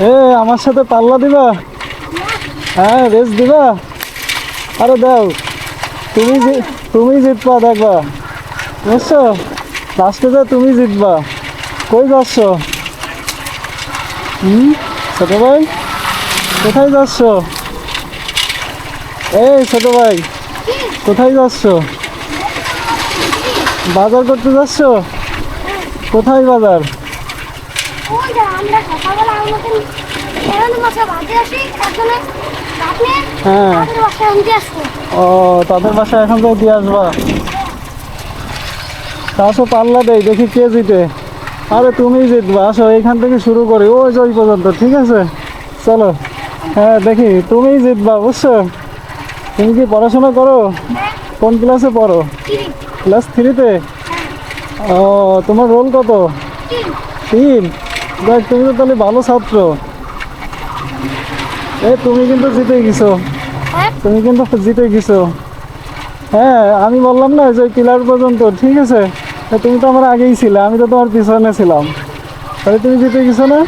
এ আমার সাথে পাল্লা দিবা? হ্যাঁ, রেস দিবা? আরে দাও, তুমি জিতবা, দেখবা, বুঝছো? লাস্টে যা তুমি জিতবা। কই যাচ্ছ? ছোট ভাই, কোথায় যাচ্ছ? এই ছোট ভাই, কোথায় যাচ্ছ? বাজার করতে যাচ্ছ? কোথায় বাজার? হ্যাঁ, ও তাদের বাসায় এখন তো দিয়ে আসবা। তা আসো, পাল্লা দেই, দেখি কে জিতে। আরে তুমিই জিতবা, আসো এইখান থেকে শুরু করি ওই যে ওই পর্যন্ত, ঠিক আছে? চলো। হ্যাঁ, দেখি তুমিই জিতবা, বুঝছো? তুমি কি পড়াশোনা করো? কোন ক্লাসে পড়ো? ক্লাস 3-তে? ও, তোমার রোল কত? 3? দেখ, তুমি তো তাহলে ভালো ছাত্র। তুমি কিন্তু জিতে গেছো, তুমি কিন্তু জিতে গেছো। হ্যাঁ, আমি বললাম না যে পিলার পর্যন্ত, ঠিক আছে? তুমি তো আমার আগেই ছিলে, আমি তো তোমার পিছনে ছিলাম। তাহলে তুমি জিতে গেছো না?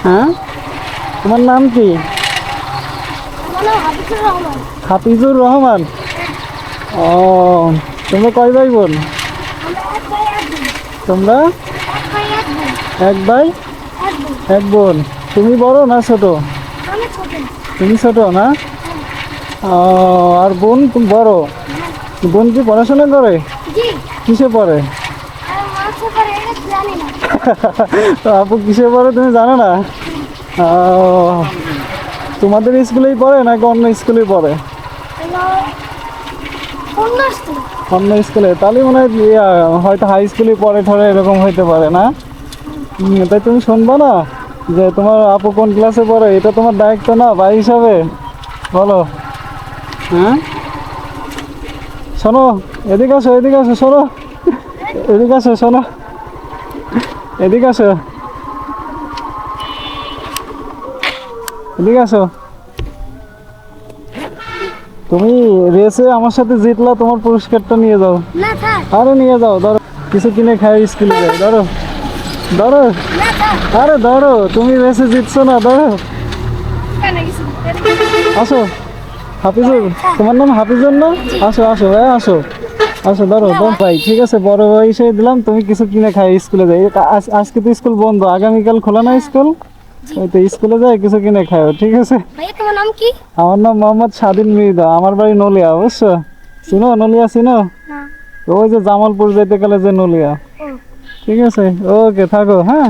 হ্যাঁ, তোমার নাম কি? হাফিজুর রহমান। ও, তোমরা কয় ভাই বোন? তোমরা এক ভাই এক বোন। তুমি বড় না ছোট? তুমি ছোট না? ও, আর বোন তুমি বড়? বোন কি পড়াশোনা করে? কিসে পড়ে? তো আপু কিসে পড়ে তুমি জানো না? ও, তোমাদের স্কুলেই পড়ে নাকি অন্য স্কুলে পড়ে? অন্য স্কুলে? তাহলে মনে হয় হয়তো হাই স্কুলে পড়ে ঠরে, এরকম হইতে পারে না? তাই তুমি শুনবা না যে তোমার আপু কোন ক্লাসে পড়ে? এটা তোমার দায়িত্ব না ভাই হিসাবে? বলো। হ্যাঁ, শোনো, এদিকে আসো, এদিকে আসো, শোনো, এদিকে আসো, শোনো, এদিকে আসো, এদিকে আসো। তুমি রেসে আমার সাথে জিতলা, তোমার পুরস্কারটা নিয়ে যাও। আরে নিয়ে যাও, ধরো, কিছু কিনে খাই, স্কুলে যাই, ধরো, ধরো। আরে ধরো, তুমি রেসে জিতছো না, ধরো। আসো, হাফিজুর, তোমার নাম হাফিজুর না? আসো, আসো, হ্যাঁ, আসো, আসো, ধরো, ভাই, ঠিক আছে, বড় ভাই হিসেবে দিলাম, তুমি কিছু কিনে খাই, স্কুলে যাই। আজকে তো স্কুল বন্ধ, আগামীকাল খোলা না স্কুল? ওই তো স্কুলে যাই, কিছু কিনে খাও, ঠিক আছে? তোমার নাম কি? আমার নাম মোহাম্মদ স্বাধীন মৃধা, আমার বাড়ি নলিয়া, বুঝছো? চিনো নলিয়া? চিনো? ওই যে জামালপুর যেতে গেলে যে নলিয়া। ঠিক আছে, ওকে, থাকো, হ্যাঁ।